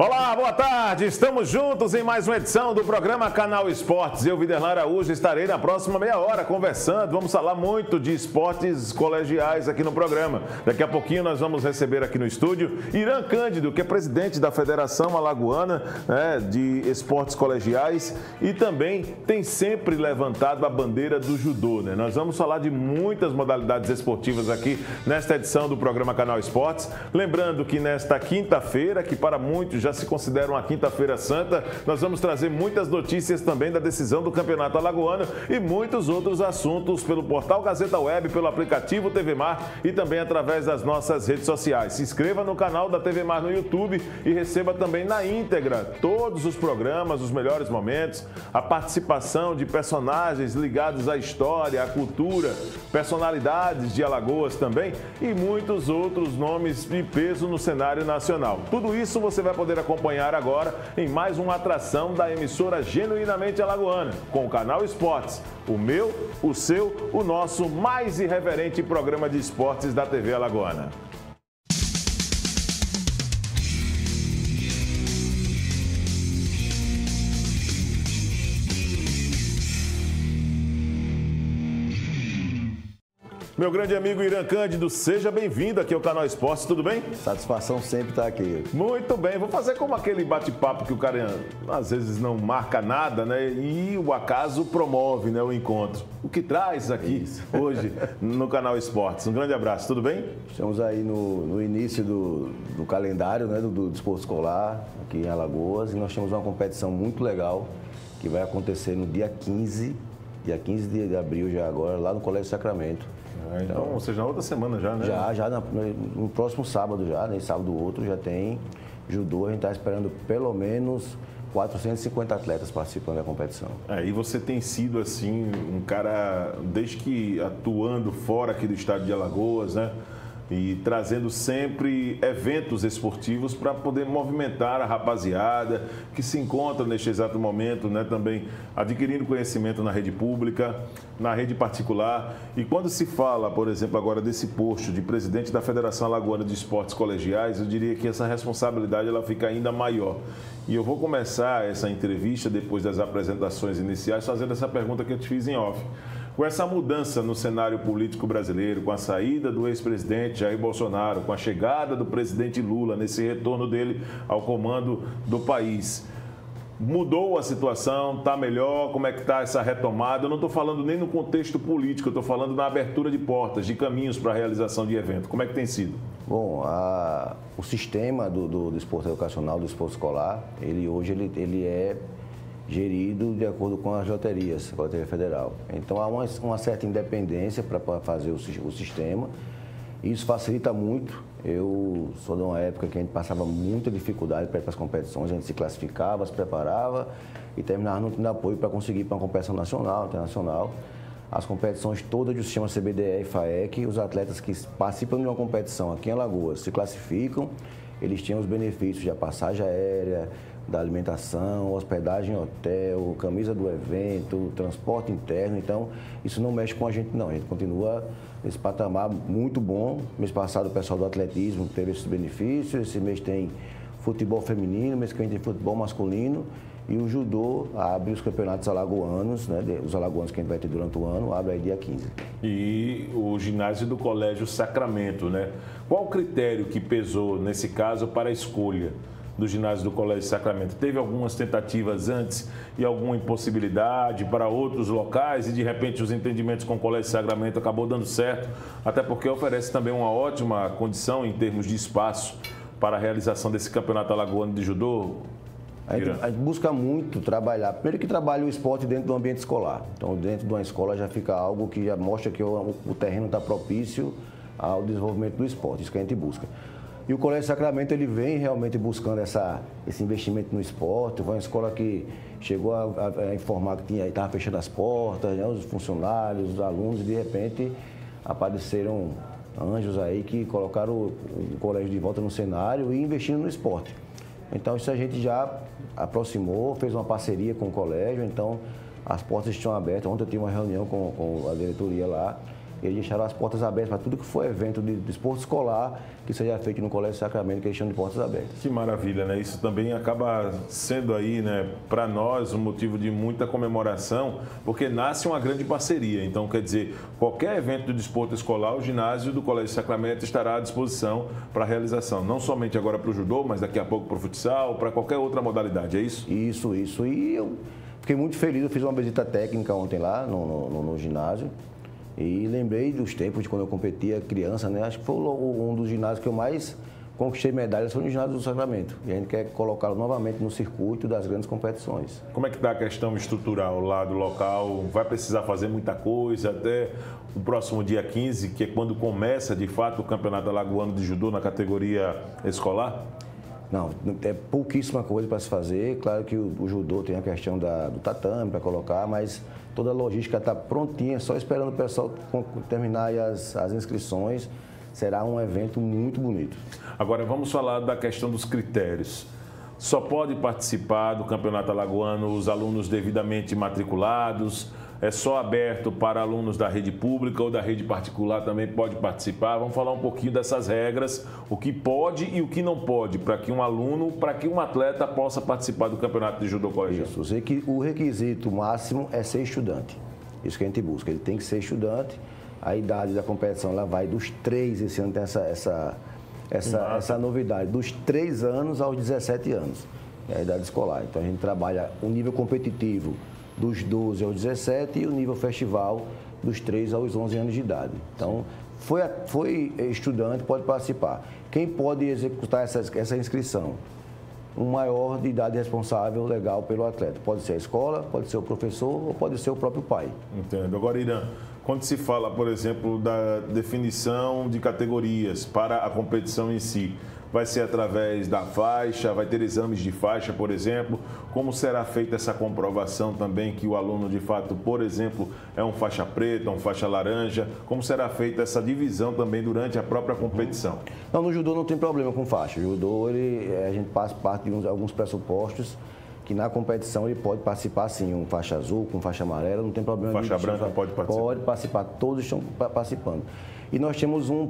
Olá, boa tarde. Estamos juntos em mais uma edição do programa Canal Esportes. Eu, Viderlan Araújo, estarei na próxima meia hora conversando. Vamos falar muito de esportes colegiais aqui no programa. Daqui a pouquinho nós vamos receber aqui no estúdio Irã Cândido, que é presidente da Federação Alagoana, de Esportes Colegiais e também tem sempre levantado a bandeira do judô, né? Nós vamos falar de muitas modalidades esportivas aqui nesta edição do programa Canal Esportes. Lembrando que nesta quinta-feira, que para muitos já se considera uma quinta-feira santa, nós vamos trazer muitas notícias também da decisão do Campeonato Alagoano e muitos outros assuntos pelo portal Gazeta Web, pelo aplicativo TV Mar e também através das nossas redes sociais. Se inscreva no canal da TV Mar no YouTube e receba também na íntegra todos os programas, os melhores momentos, a participação de personagens ligados à história, à cultura, personalidades de Alagoas também e muitos outros nomes de peso no cenário nacional. Tudo isso você vai poder acompanhar agora em mais uma atração da emissora Genuinamente Alagoana, com o Canal Esportes, o meu, o seu, o nosso mais irreverente programa de esportes da TV Alagoana. Meu grande amigo Irã Cândido, seja bem-vindo aqui ao Canal Esportes, tudo bem? Satisfação sempre estar aqui. Muito bem, vou fazer como aquele bate-papo que o cara às vezes não marca nada, né? E o acaso promove, né, o encontro. O que traz aqui hoje no Canal Esportes? Um grande abraço, tudo bem? Estamos aí no início do calendário, né, do desporto escolar aqui em Alagoas e nós temos uma competição muito legal que vai acontecer no dia 15 de abril já agora, lá no Colégio Sacramento. Então, ou seja, na outra semana já, né? Já no próximo sábado já, nem sábado outro, já tem judô. A gente está esperando pelo menos 450 atletas participando da competição. E você tem sido, assim, um cara, desde que atuando fora aqui do estado de Alagoas, né? E trazendo sempre eventos esportivos para poder movimentar a rapaziada que se encontra neste exato momento, né, também adquirindo conhecimento na rede pública, na rede particular. E quando se fala, por exemplo, agora desse posto de presidente da Federação Alagoana de Esportes Colegiais, eu diria que essa responsabilidade ela fica ainda maior. E eu vou começar essa entrevista, depois das apresentações iniciais, fazendo essa pergunta que eu te fiz em off. Com essa mudança no cenário político brasileiro, com a saída do ex-presidente Jair Bolsonaro, com a chegada do presidente Lula, nesse retorno dele ao comando do país, mudou a situação? Está melhor? Como é que está essa retomada? Eu não estou falando nem no contexto político, eu estou falando na abertura de portas, de caminhos para a realização de evento. Como é que tem sido? Bom, o sistema do esporte educacional, do esporte escolar, hoje ele é gerido de acordo com as loterias, a Loteria Federal. Então há uma certa independência para fazer o sistema. Isso facilita muito. Eu sou de uma época que a gente passava muita dificuldade para ir para as competições, a gente se classificava, se preparava e terminava não tendo apoio para conseguir ir para uma competição nacional, internacional. As competições todas do sistema CBDE e FAEC, os atletas que participam de uma competição aqui em Alagoas se classificam, eles tinham os benefícios da passagem aérea, da alimentação, hospedagem em hotel, camisa do evento, transporte interno. Então, isso não mexe com a gente, não. A gente continua nesse patamar muito bom. Mês passado, o pessoal do atletismo teve esses benefícios. Esse mês tem futebol feminino, mês que vem tem futebol masculino. E o judô abre os campeonatos alagoanos, né? Os alagoanos que a gente vai ter durante o ano, abre aí dia 15. E o ginásio do Colégio Sacramento, né? Qual o critério que pesou, nesse caso, para a escolha do ginásio do Colégio Sacramento? Teve algumas tentativas antes e alguma impossibilidade para outros locais e de repente os entendimentos com o Colégio Sacramento acabou dando certo, até porque oferece também uma ótima condição em termos de espaço para a realização desse campeonato alagoano de judô? A gente busca muito trabalhar, primeiro que trabalha o esporte dentro do ambiente escolar. Então, dentro de uma escola já fica algo que já mostra que o terreno está propício ao desenvolvimento do esporte, isso que a gente busca. E o Colégio Sacramento, ele vem realmente buscando esse investimento no esporte. Foi uma escola que chegou a informar que estava fechando as portas, né, os funcionários, os alunos, e de repente apareceram anjos aí que colocaram o colégio de volta no cenário e investindo no esporte. Então, isso a gente já aproximou, fez uma parceria com o colégio, então as portas estão abertas. Ontem eu tive uma reunião com a diretoria lá eles deixaram as portas abertas para tudo que for evento de esporte escolar que seja feito no Colégio Sacramento, que eles chamam de portas abertas. Que maravilha, né? Isso também acaba sendo aí, né, para nós, um motivo de muita comemoração, porque nasce uma grande parceria. Então, quer dizer, qualquer evento de desporto escolar, o ginásio do Colégio Sacramento estará à disposição para a realização. Não somente agora para o judô, mas daqui a pouco para o futsal, para qualquer outra modalidade, é isso? Isso. E eu fiquei muito feliz, eu fiz uma visita técnica ontem lá no ginásio. E lembrei dos tempos de quando eu competia criança, né? Acho que foi um dos ginásios que eu mais conquistei medalhas, foi no ginásio do Sacramento. E a gente quer colocá-lo novamente no circuito das grandes competições. Como é que está a questão estrutural lá do local? Vai precisar fazer muita coisa até o próximo dia 15, que é quando começa, de fato, o Campeonato Alagoano de Judô na categoria escolar? Não, é pouquíssima coisa para se fazer. Claro que o judô tem a questão do tatame para colocar, mas toda a logística está prontinha, só esperando o pessoal terminar as inscrições. Será um evento muito bonito. Agora, vamos falar da questão dos critérios. Só pode participar do Campeonato Alagoano os alunos devidamente matriculados? É só aberto para alunos da rede pública ou da rede particular também pode participar? Vamos falar um pouquinho dessas regras, o que pode e o que não pode, para que um aluno, para que um atleta possa participar do Campeonato de Judô Colegial. Isso, o requisito máximo é ser estudante. Isso que a gente busca, ele tem que ser estudante. A idade da competição ela vai dos 3, esse ano tem essa novidade, dos 3 anos aos 17 anos, é a idade escolar. Então a gente trabalha o nível competitivo dos 12 aos 17 e o nível festival dos 3 aos 11 anos de idade. Então, foi estudante, pode participar. Quem pode executar essa inscrição? Um maior de idade responsável legal pelo atleta. Pode ser a escola, pode ser o professor ou pode ser o próprio pai. Entendo. Agora, Irã, quando se fala, por exemplo, da definição de categorias para a competição em si, vai ser através da faixa, vai ter exames de faixa, por exemplo. Como será feita essa comprovação também que o aluno, de fato, por exemplo, é um faixa preta, um faixa laranja? Como será feita essa divisão também durante a própria competição? Não, no judô não tem problema com faixa. O judô, a gente parte de alguns pressupostos que na competição ele pode participar sim, um faixa azul, com faixa amarela, não tem problema. Faixa branca pode participar? Pode participar, todos estão participando. E nós temos um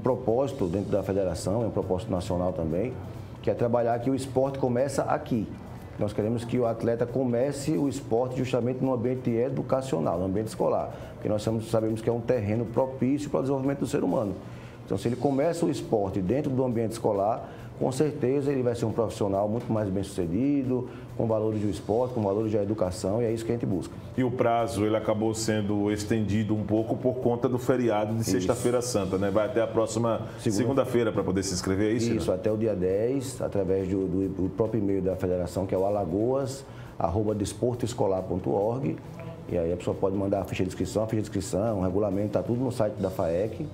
propósito dentro da federação, é um propósito nacional também, que é trabalhar que o esporte começa aqui. Nós queremos que o atleta comece o esporte justamente no ambiente educacional, no ambiente escolar, porque nós sabemos que é um terreno propício para o desenvolvimento do ser humano. Então, se ele começa o esporte dentro do ambiente escolar, com certeza ele vai ser um profissional muito mais bem-sucedido, com valores do esporte, com valores da educação, e é isso que a gente busca. E o prazo, ele acabou sendo estendido um pouco por conta do feriado de Sexta-feira Santa, né? Vai até a próxima segunda-feira para poder se inscrever, é isso? Isso, até o dia 10, através do próprio e-mail da federação, que é o alagoas@desportoescolar.org, e aí a pessoa pode mandar a ficha de inscrição, o regulamento, está tudo no site da FAEC,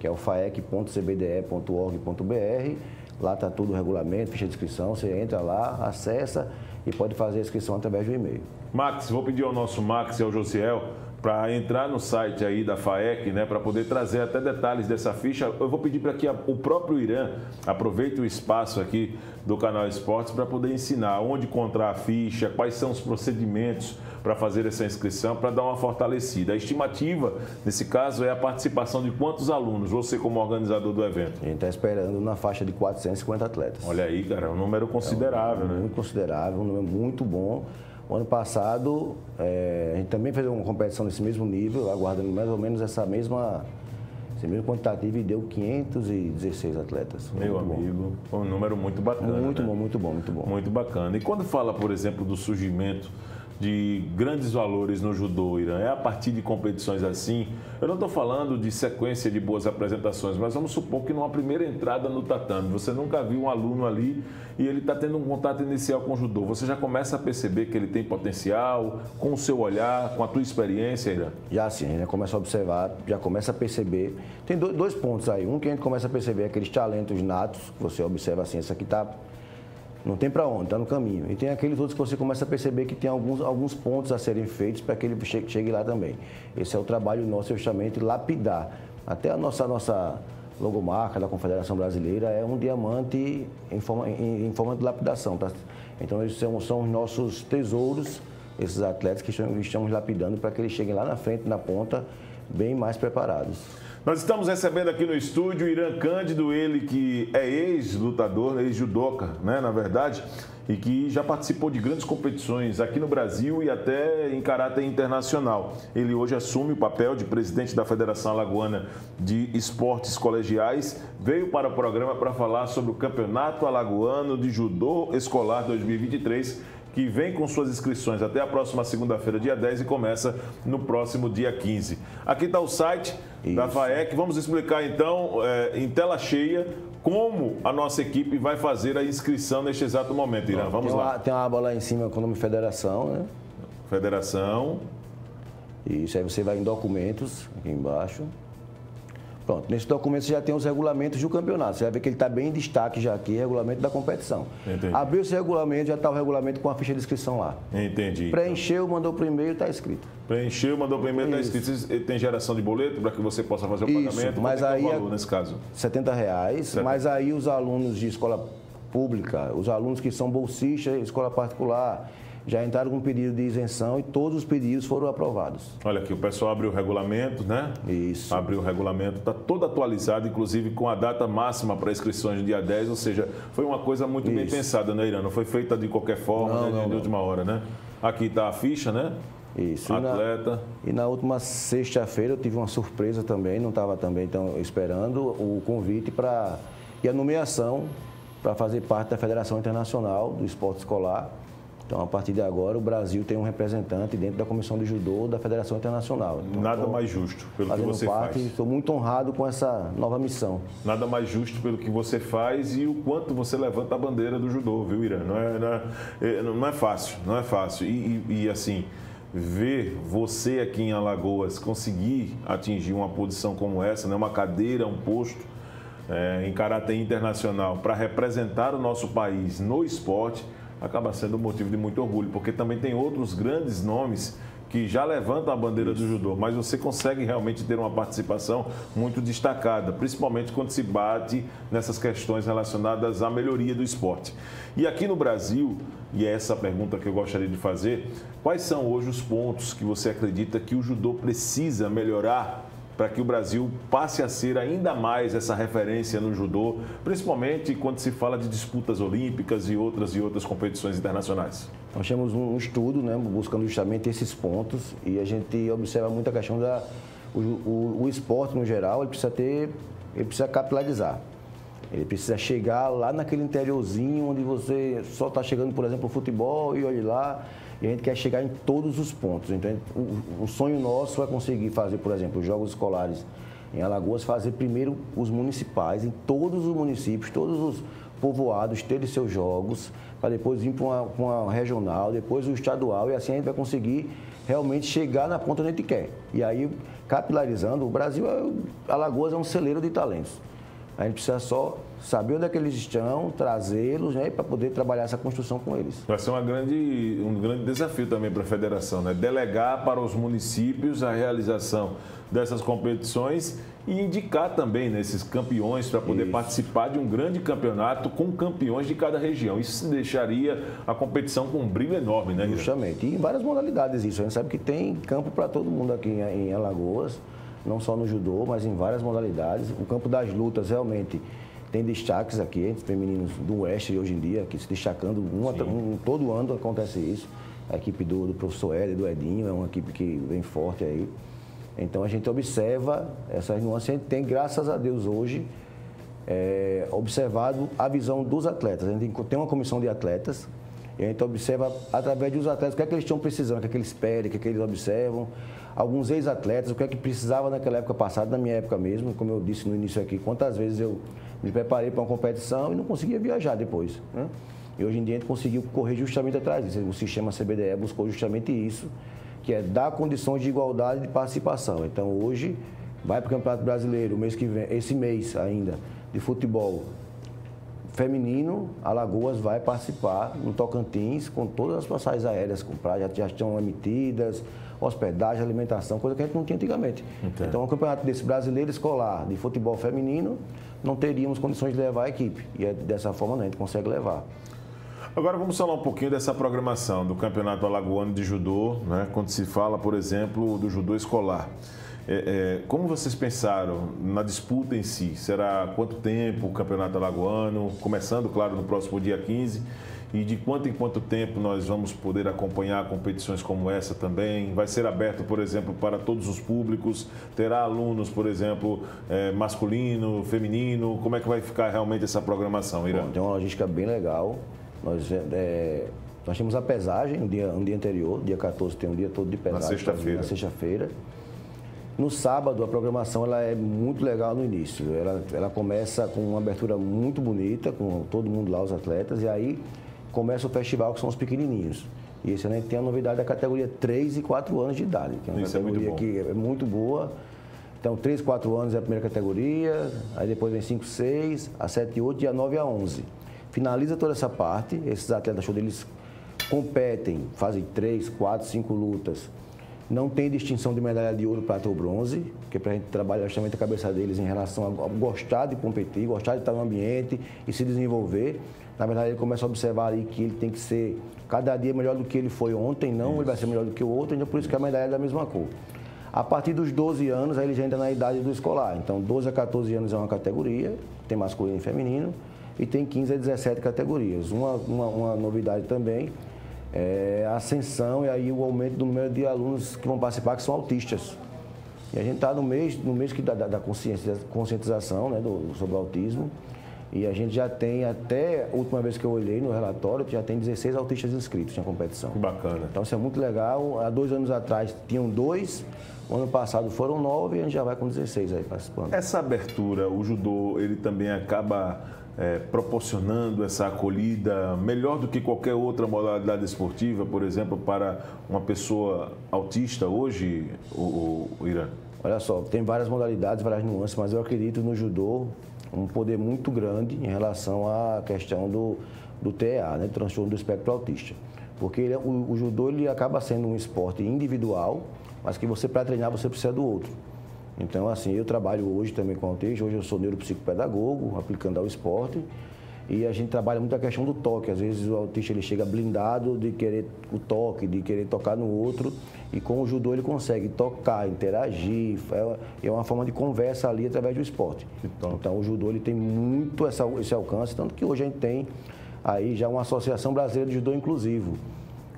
que é o faec.cbde.org.br. Lá está tudo o regulamento, ficha de inscrição, você entra lá, acessa e pode fazer a inscrição através do e-mail. Max, vou pedir ao nosso Max e ao Josiel para entrar no site aí da FAEC, né, para poder trazer até detalhes dessa ficha. Eu vou pedir para que o próprio Irã aproveite o espaço aqui do Canal Esportes para poder ensinar onde encontrar a ficha, quais são os procedimentos para fazer essa inscrição, para dar uma fortalecida. A estimativa, nesse caso, é a participação de quantos alunos, você como organizador do evento? A gente está esperando na faixa de 450 atletas. Olha aí, cara, é um número considerável, né? Muito considerável, um número muito bom. O ano passado, a gente também fez uma competição nesse mesmo nível, aguardando mais ou menos esse mesmo quantitativo, e deu 516 atletas. Meu amigo, um número muito bacana. Muito, né? bom, muito bom, muito bom. Muito bacana. E quando fala, por exemplo, do surgimento de grandes valores no judô, Irã, é a partir de competições assim? Eu não estou falando de sequência de boas apresentações, mas vamos supor que numa primeira entrada no tatame, você nunca viu um aluno ali e ele está tendo um contato inicial com o judô. Você já começa a perceber que ele tem potencial, com o seu olhar, com a tua experiência, Irã? Já sim, a gente começa a observar, já começa a perceber. Tem dois pontos aí. Um que a gente começa a perceber é aqueles talentos natos, que você observa assim, esse aqui está... Não tem para onde, está no caminho. E tem aqueles outros que você começa a perceber que tem alguns pontos a serem feitos para que ele chegue lá também. Esse é o trabalho nosso, justamente, lapidar. Até a nossa logomarca da Confederação Brasileira é um diamante em forma de lapidação. Tá? Então, eles são os nossos tesouros, esses atletas que estamos lapidando para que eles cheguem lá na frente, na ponta, bem mais preparados. Nós estamos recebendo aqui no estúdio Irã Cândido, ele que é ex-lutador, ex-judoca, né, na verdade, e que já participou de grandes competições aqui no Brasil e até em caráter internacional. Ele hoje assume o papel de presidente da Federação Alagoana de Esportes Colegiais, veio para o programa para falar sobre o Campeonato Alagoano de Judô Escolar 2023, que vem com suas inscrições até a próxima segunda-feira, dia 10, e começa no próximo dia 15. Aqui está o site da FAEC. Vamos explicar, então, em tela cheia, como a nossa equipe vai fazer a inscrição neste exato momento, Irã. Vamos lá. Tem uma aba lá em cima com o nome Federação, né? Federação. Isso, aí você vai em documentos, aqui embaixo. Pronto, nesse documento você já tem os regulamentos do campeonato. Você vai ver que ele está bem em destaque já aqui, regulamento da competição. Entendi. Abriu esse regulamento, já está o regulamento com a ficha de inscrição lá. Entendi. Preencheu, mandou para o e-mail, está escrito. Preencheu, mandou para o e-mail, está escrito. Tem geração de boleto para que você possa fazer o pagamento? Mas aí é o valor nesse caso? R$70, mas aí os alunos de escola pública, os alunos que são bolsistas de escola particular, já entraram com pedido de isenção e todos os pedidos foram aprovados. Olha aqui, o pessoal abriu o regulamento, né? Isso. Abriu o regulamento, está todo atualizado, inclusive com a data máxima para inscrições no dia 10, ou seja, foi uma coisa muito bem pensada, né, Irã? Não foi feita de qualquer forma, de última hora, né? Aqui está a ficha, né? Isso. Atleta. E na última sexta-feira eu tive uma surpresa também, não estava também tão esperando o convite e a nomeação para fazer parte da Federação Internacional do Esporte Escolar. Então, a partir de agora, o Brasil tem um representante dentro da Comissão de Judô da Federação Internacional. Então, nada mais justo pelo que você faz. Estou muito honrado com essa nova missão. Nada mais justo pelo que você faz e o quanto você levanta a bandeira do judô, viu, Irã? Não é fácil, não é fácil. E assim, ver você aqui em Alagoas conseguir atingir uma posição como essa, né? Uma cadeira, um posto em caráter internacional para representar o nosso país no esporte, acaba sendo um motivo de muito orgulho, porque também tem outros grandes nomes que já levantam a bandeira do judô, mas você consegue realmente ter uma participação muito destacada, principalmente quando se bate nessas questões relacionadas à melhoria do esporte. E aqui no Brasil, e é essa a pergunta que eu gostaria de fazer, quais são hoje os pontos que você acredita que o judô precisa melhorar para que o Brasil passe a ser ainda mais essa referência no judô, principalmente quando se fala de disputas olímpicas e outras competições internacionais? Nós temos um estudo, né, buscando justamente esses pontos, e a gente observa muito a questão o esporte no geral, ele precisa capilarizar. Ele precisa chegar lá naquele interiorzinho onde você só está chegando, por exemplo, o futebol e olha lá. E a gente quer chegar em todos os pontos. Então, o sonho nosso é conseguir fazer, por exemplo, os Jogos Escolares em Alagoas, fazer primeiro os municipais, em todos os municípios, todos os povoados terem seus jogos, para depois ir para uma regional, depois o estadual, e assim a gente vai conseguir realmente chegar na ponta onde a gente quer. E aí, capilarizando, o Brasil, Alagoas é um celeiro de talentos. A gente precisa só saber onde é que eles estão, trazê-los, né, para poder trabalhar essa construção com eles. Vai ser um grande desafio também para a federação, né? Delegar para os municípios a realização dessas competições e indicar também, né, esses campeões para poder participar de um grande campeonato com campeões de cada região. Isso deixaria a competição com um brilho enorme, né? Justamente. E em várias modalidades isso. A gente sabe que tem campo para todo mundo aqui em Alagoas, não só no judô, mas em várias modalidades. O campo das lutas realmente tem destaques aqui, entre femininos do Oeste hoje em dia, aqui se destacando, todo ano acontece isso. A equipe do professor Hélio, do Edinho, é uma equipe que vem forte aí. Então a gente observa essas nuances, a gente tem, graças a Deus, hoje, observado a visão dos atletas. A gente tem uma comissão de atletas, e a gente observa, através dos atletas, o que é que eles estão precisando, o que é que eles pedem, o que é que eles observam. Alguns ex-atletas, o que é que precisava naquela época passada, na minha época mesmo, como eu disse no início aqui, quantas vezes eu me preparei para uma competição e não conseguia viajar depois, né? E hoje em dia a gente conseguiu correr justamente atrás disso. O sistema CBDE buscou justamente isso, que é dar condições de igualdade de participação. Então hoje vai para o Campeonato Brasileiro, mês que vem, esse mês ainda, de futebol feminino, Alagoas vai participar no Tocantins com todas as passagens aéreas compradas, já estão emitidas, hospedagem, alimentação, coisa que a gente não tinha antigamente. Entendi. Então, um campeonato desse brasileiro escolar de futebol feminino, não teríamos condições de levar a equipe. E dessa forma a gente consegue levar. Agora vamos falar um pouquinho dessa programação do Campeonato Alagoano de Judô, né? Quando se fala, por exemplo, do judô escolar. Como vocês pensaram na disputa em si? Será quanto tempo o Campeonato Alagoano? Começando, claro, no próximo dia 15. E de quanto em quanto tempo nós vamos poder acompanhar competições como essa também? Vai ser aberto, por exemplo, para todos os públicos? Terá alunos, por exemplo, masculino, feminino? Como é que vai ficar realmente essa programação, Irã? Bom, tem uma logística bem legal. Nós temos a pesagem um dia anterior, dia 14 tem um dia todo de pesagem. Na sexta-feira. No sábado, a programação ela é muito legal no início. Ela começa com uma abertura muito bonita, com todo mundo lá, os atletas, e aí começa o festival, que são os pequenininhos. E esse ano a gente tem a novidade da categoria 3 e 4 anos de idade, que é uma categoria que é muito boa. Então, 3 e 4 anos é a primeira categoria, aí depois vem 5, 6, a 7 e 8 e a 9 e a 11. Finaliza toda essa parte, esses atletas show deles competem, fazem 3, 4, 5 lutas. Não tem distinção de medalha de ouro, prata ou bronze, que é para a gente trabalhar justamente a cabeça deles em relação a gostar de competir, gostar de estar no ambiente e se desenvolver. Na verdade, ele começa a observar ali que ele tem que ser cada dia melhor do que ele foi ontem, não ele vai ser melhor do que o outro, então por isso que a medalha é da mesma cor. A partir dos 12 anos, aí ele já entra na idade do escolar. Então, 12 a 14 anos é uma categoria, tem masculino e feminino, e tem 15 a 17 categorias. Uma novidade também é a ascensão e aí o aumento do número de alunos que vão participar, que são autistas. E a gente está no mês da conscientização, né, sobre o autismo. E a gente já tem, até a última vez que eu olhei no relatório, já tem 16 autistas inscritos na competição. Que bacana. Então isso é muito legal. Há 2 anos atrás tinham 2, o ano passado foram 9 e a gente já vai com 16 aí participando. Essa abertura, o judô, ele também acaba proporcionando essa acolhida melhor do que qualquer outra modalidade esportiva, por exemplo, para uma pessoa autista hoje, o Irã? Olha só, tem várias modalidades, várias nuances, mas eu acredito no judô um poder muito grande em relação à questão do TEA, né, transtorno do espectro autista. Porque o judô ele acaba sendo um esporte individual, mas que você, para treinar, você precisa do outro. Então, assim, eu trabalho hoje também com autismo, hoje eu sou neuropsicopedagogo, aplicando ao esporte, e a gente trabalha muito a questão do toque. Às vezes o autista ele chega blindado de querer o toque, de querer tocar no outro, e com o judô ele consegue tocar, interagir, é uma forma de conversa ali através do esporte. Então o judô ele tem muito esse alcance, tanto que hoje a gente tem aí já uma Associação Brasileira de Judô Inclusivo.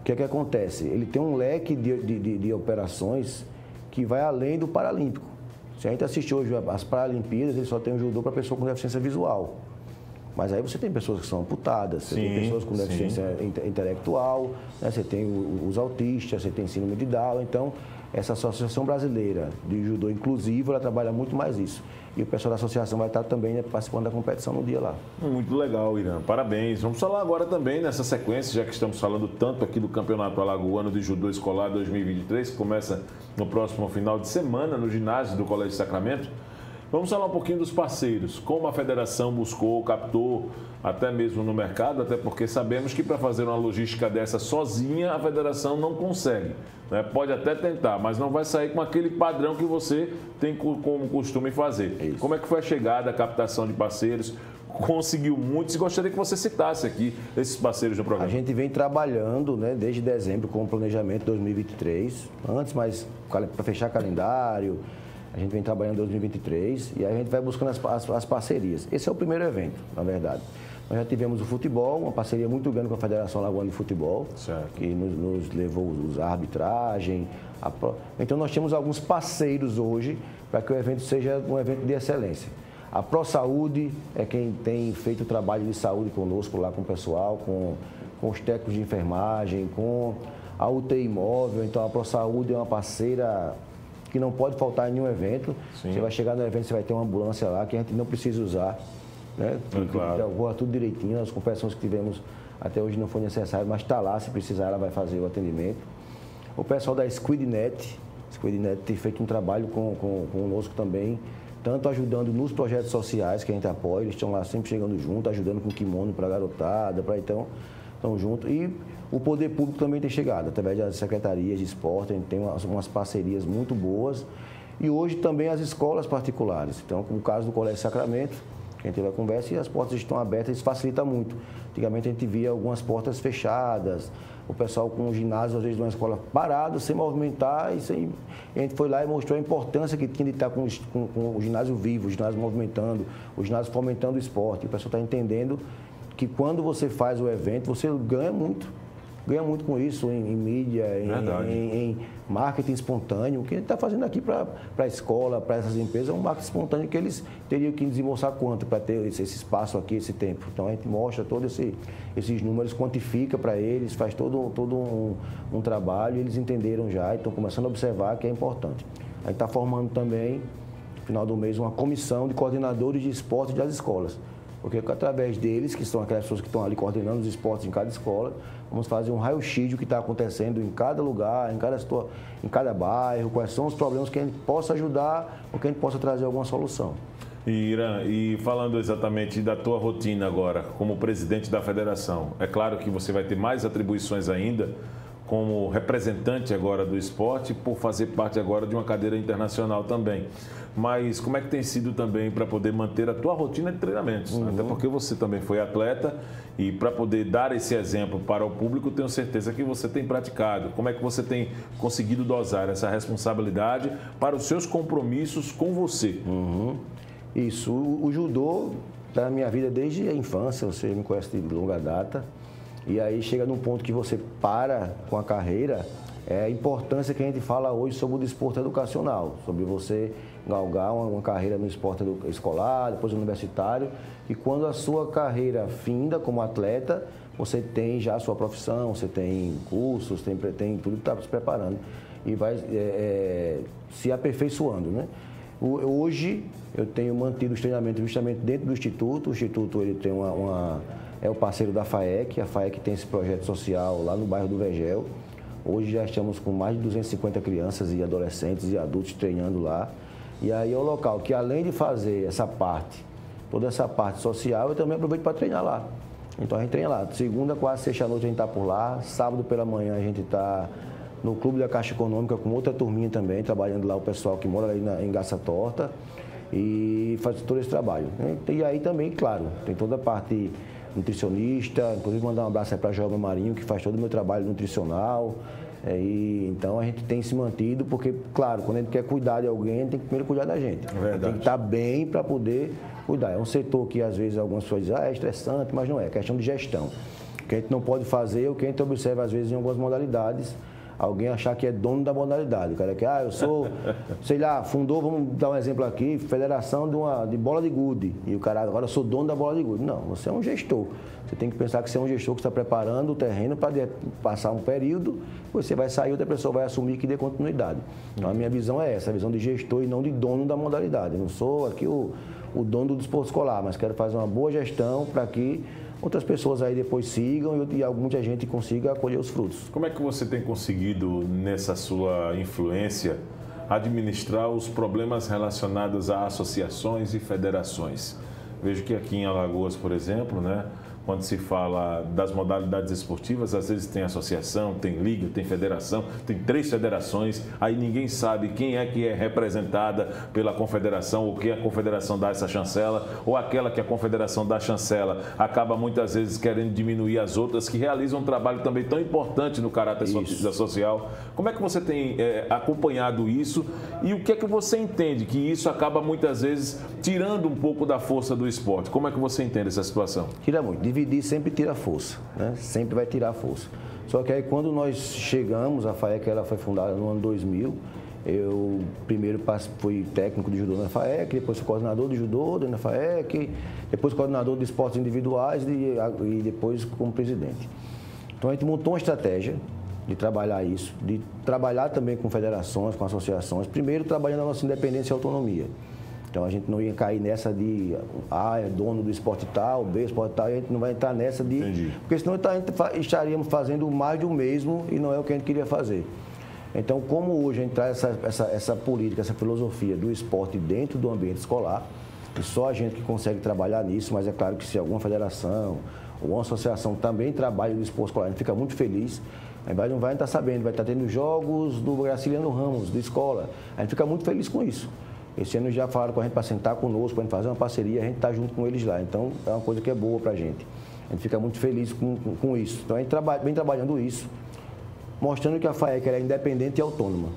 O que é que acontece? Ele tem um leque de operações que vai além do paralímpico. Se a gente assistir hoje às Paralimpíadas, ele só tem o judô para pessoa com deficiência visual. Mas aí você tem pessoas que são amputadas, você tem pessoas com deficiência intelectual, né? Você tem os autistas, você tem síndrome de Down. Então, essa Associação Brasileira de Judô Inclusivo, ela trabalha muito mais isso. E o pessoal da associação vai estar também, né, participando da competição no dia lá. Muito legal, Irã. Parabéns. Vamos falar agora também nessa sequência, já que estamos falando tanto aqui do Campeonato Alagoano de Judô Escolar 2023, que começa no próximo final de semana no ginásio do Colégio Sacramento. Vamos falar um pouquinho dos parceiros, como a federação buscou, captou, até mesmo no mercado, até porque sabemos que para fazer uma logística dessa sozinha, a federação não consegue. Né? Pode até tentar, mas não vai sair com aquele padrão que você tem como costume fazer. Isso. Como é que foi a chegada, a captação de parceiros? Conseguiu muitos e gostaria que você citasse aqui esses parceiros do programa. A gente vem trabalhando, né, desde dezembro com o planejamento 2023, antes, mas para fechar calendário. A gente vem trabalhando em 2023 e a gente vai buscando as parcerias. Esse é o primeiro evento, na verdade. Nós já tivemos o futebol, uma parceria muito grande com a Federação Alagoana de Futebol, que nos levou a arbitragem. Então, nós temos alguns parceiros hoje para que o evento seja um evento de excelência. A ProSaúde é quem tem feito o trabalho de saúde conosco lá com o pessoal, com os técnicos de enfermagem, com a UTI móvel. Então, a ProSaúde é uma parceira que não pode faltar em nenhum evento. Sim. Você vai chegar no evento, você vai ter uma ambulância lá que a gente não precisa usar. Né? Claro. Voa tudo direitinho, as competições que tivemos até hoje não foi necessário, mas está lá, se precisar ela vai fazer o atendimento. O pessoal da Squidnet tem feito um trabalho conosco também, tanto ajudando nos projetos sociais que a gente apoia, eles estão lá sempre chegando junto, ajudando com kimono para a garotada, então estão juntos. E o poder público também tem chegado, através das secretarias de esporte, a gente tem umas parcerias muito boas. E hoje também as escolas particulares. Então, como o caso do Colégio Sacramento, que a gente teve a conversa e as portas estão abertas, isso facilita muito. Antigamente a gente via algumas portas fechadas, o pessoal com o ginásio, às vezes, de uma escola parado, sem movimentar, e a gente foi lá e mostrou a importância que tinha de estar com o ginásio vivo, o ginásio movimentando, o ginásio fomentando o esporte. O pessoal está entendendo que quando você faz o evento, você ganha muito com isso em mídia, em marketing espontâneo. O que a gente está fazendo aqui para a escola, para essas empresas, é um marketing espontâneo que eles teriam que desembolsar quanto para ter esse espaço aqui, esse tempo. Então a gente mostra todos esses números, quantifica para eles, faz todo um trabalho, e eles entenderam já e estão começando a observar que é importante. A gente está formando também, no final do mês, uma comissão de coordenadores de esportes das escolas. Porque através deles, que são aquelas pessoas que estão ali coordenando os esportes em cada escola, vamos fazer um raio-x do que está acontecendo em cada lugar, em cada bairro, quais são os problemas que a gente possa ajudar ou que a gente possa trazer alguma solução. Irã, e falando exatamente da tua rotina agora, como presidente da federação, é claro que você vai ter mais atribuições ainda como representante agora do esporte, por fazer parte agora de uma cadeira internacional também. Mas como é que tem sido também para poder manter a tua rotina de treinamentos? Até porque você também foi atleta e para poder dar esse exemplo para o público, tenho certeza que você tem praticado. Como é que você tem conseguido dosar essa responsabilidade para os seus compromissos com você? Isso, o judô está na minha vida desde a infância, você me conhece de longa data. E aí chega num ponto que você para com a carreira, é a importância que a gente fala hoje sobre o desporto educacional, sobre você galgar uma carreira no esporte escolar, depois universitário, e quando a sua carreira finda como atleta, você tem já a sua profissão, você tem cursos, tem tudo que está se preparando e vai se aperfeiçoando, né? Hoje eu tenho mantido os treinamentos justamente dentro do Instituto. O Instituto ele tem é o parceiro da FAEC. A FAEC tem esse projeto social lá no bairro do Vegel. Hoje já estamos com mais de 250 crianças e adolescentes e adultos treinando lá. E aí é um local que, além de fazer toda essa parte social, eu também aproveito para treinar lá. Então a gente treina lá. Segunda, quarta, sexta à noite a gente está por lá. Sábado pela manhã a gente está no Clube da Caixa Econômica com outra turminha também, trabalhando lá o pessoal que mora ali em Garça Torta e faz todo esse trabalho. E aí também, claro, tem toda a parte nutricionista, inclusive mandar um abraço aí para a Joelma Marinho, que faz todo o meu trabalho nutricional. Então a gente tem se mantido, porque, claro, quando a gente quer cuidar de alguém, a gente tem que primeiro cuidar da gente. Tem que estar bem para poder cuidar. É um setor que às vezes algumas pessoas dizem, é estressante, mas não é questão de gestão. O que a gente não pode fazer, o que a gente observa às vezes em algumas modalidades, alguém achar que é dono da modalidade. O cara é que, eu sou, sei lá, fundou, vamos dar um exemplo aqui, federação de bola de gude. E o cara, agora eu sou dono da bola de gude. Não, você é um gestor. Você tem que pensar que você é um gestor que está preparando o terreno para passar um período, você vai sair, outra pessoa vai assumir que dê continuidade. Então a minha visão é essa, a visão de gestor e não de dono da modalidade. Eu não sou aqui o dono do desporto escolar, mas quero fazer uma boa gestão para que outras pessoas aí depois sigam e muita gente consiga colher os frutos. Como é que você tem conseguido, nessa sua influência, administrar os problemas relacionados a associações e federações? Vejo que aqui em Alagoas, por exemplo, né, quando se fala das modalidades esportivas, às vezes tem associação, tem liga, tem federação, tem 3 federações, aí ninguém sabe quem é que é representada pela confederação, ou que a confederação dá essa chancela, ou aquela que a confederação dá chancela acaba muitas vezes querendo diminuir as outras que realizam um trabalho também tão importante no caráter social. Como é que você tem acompanhado isso e o que é que você entende que isso acaba muitas vezes tirando um pouco da força do esporte? Como é que você entende essa situação? Tira muito. Dividir sempre tira força, né? Sempre vai tirar força. Só que aí quando nós chegamos, a FAEC ela foi fundada no ano 2000, eu primeiro fui técnico de judô na FAEC, depois fui coordenador de judô na FAEC, depois coordenador de esportes individuais e depois como presidente. Então a gente montou uma estratégia de trabalhar isso, de trabalhar também com federações, com associações, primeiro trabalhando a nossa independência e autonomia. Então a gente não ia cair nessa de é dono do esporte tal, B, esporte tal, e a gente não vai entrar nessa de... Entendi. Porque senão estaríamos fazendo mais do mesmo e não é o que a gente queria fazer. Então, como hoje a gente traz essa política, essa filosofia do esporte dentro do ambiente escolar, e só a gente que consegue trabalhar nisso, mas é claro que se alguma federação ou uma associação também trabalha no esporte escolar, a gente fica muito feliz. A gente não vai estar sabendo, vai estar tendo jogos do Graciliano Ramos, da escola. A gente fica muito feliz com isso. Esse ano já falaram com a gente para sentar conosco, para a gente fazer uma parceria, a gente está junto com eles lá. Então, é uma coisa que é boa para a gente. A gente fica muito feliz com isso. Então, a gente vem trabalhando isso, mostrando que a FAEC é independente e autônoma.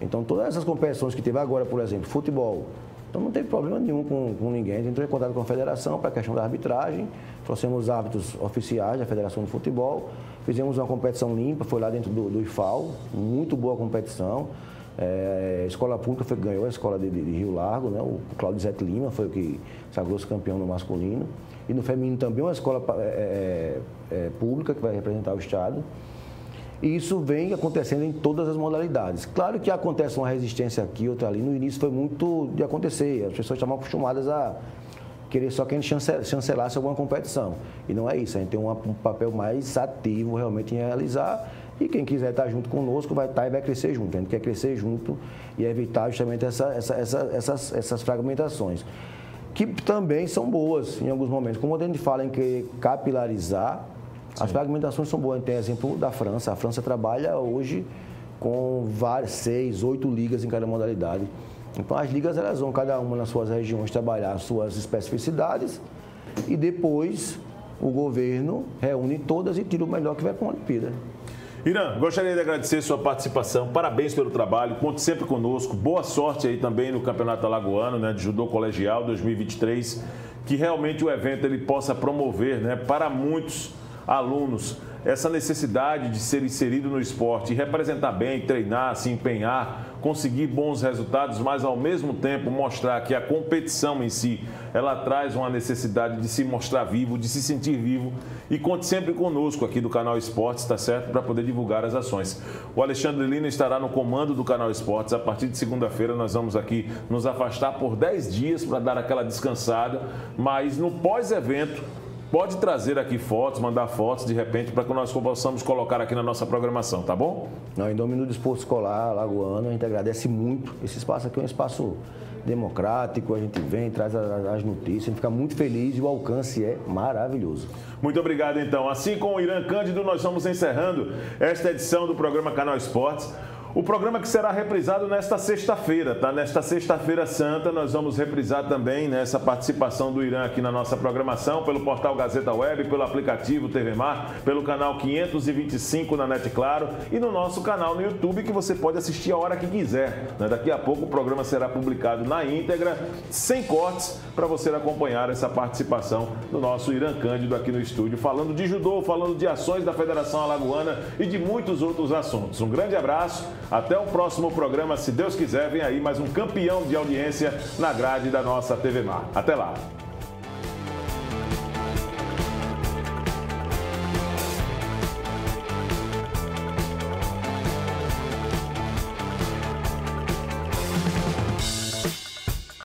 Então, todas essas competições que teve agora, por exemplo, futebol, então não teve problema nenhum com ninguém. A gente entrou em contato com a federação para a questão da arbitragem, trouxemos árbitros oficiais da Federação de Futebol, fizemos uma competição limpa, foi lá dentro do IFAL, muito boa competição. A escola pública ganhou a escola de Rio Largo, né? O Claudio Zete Lima foi o que sagrou-se campeão no masculino. E no feminino também uma escola pública que vai representar o estado. E isso vem acontecendo em todas as modalidades. Claro que acontece uma resistência aqui, outra ali. No início foi muito de acontecer. As pessoas estavam acostumadas a querer só que a gente chancelasse alguma competição. E não é isso. A gente tem um papel mais ativo realmente em realizar. E quem quiser estar junto conosco vai estar e vai crescer junto. A gente quer crescer junto e evitar justamente essas fragmentações. Que também são boas em alguns momentos. Como a gente fala em que capilarizar, as fragmentações são boas. Tem exemplo da França. A França trabalha hoje com 6, 8 ligas em cada modalidade. Então, as ligas, elas vão, cada uma nas suas regiões, trabalhar as suas especificidades e depois o governo reúne todas e tira o melhor que vai para uma Olimpíada. Irã, gostaria de agradecer sua participação, parabéns pelo trabalho, conte sempre conosco, boa sorte aí também no Campeonato Alagoano, né, de Judô Colegial 2023, que realmente o evento ele possa promover, né, para muitos alunos essa necessidade de ser inserido no esporte, representar bem, treinar, se empenhar, conseguir bons resultados, mas ao mesmo tempo mostrar que a competição em si, ela traz uma necessidade de se mostrar vivo, de se sentir vivo. E conte sempre conosco aqui do Canal Esportes, tá certo? Para poder divulgar as ações. O Alexandre Lino estará no comando do Canal Esportes. A partir de segunda-feira nós vamos aqui nos afastar por 10 dias para dar aquela descansada, mas no pós-evento, pode trazer aqui fotos, mandar fotos de repente para que nós possamos colocar aqui na nossa programação, tá bom? Em nome do Desporto Escolar Alagoano, a gente agradece muito. Esse espaço aqui é um espaço democrático, a gente vem, traz as notícias, a gente fica muito feliz e o alcance é maravilhoso. Muito obrigado, então. Assim como o Irã Cândido, nós vamos encerrando esta edição do programa Canal Esportes. O programa que será reprisado nesta sexta-feira, tá? Nesta sexta-feira santa, nós vamos reprisar também nessa participação do Irã aqui na nossa programação, pelo portal Gazeta Web, pelo aplicativo TV Mar, pelo canal 525 na Net Claro e no nosso canal no YouTube, que você pode assistir a hora que quiser, né? Daqui a pouco o programa será publicado na íntegra, sem cortes, para você acompanhar essa participação do nosso Irã Cândido aqui no estúdio, falando de judô, falando de ações da Federação Alagoana e de muitos outros assuntos. Um grande abraço. Até o próximo programa, se Deus quiser, vem aí mais um campeão de audiência na grade da nossa TV Mar. Até lá!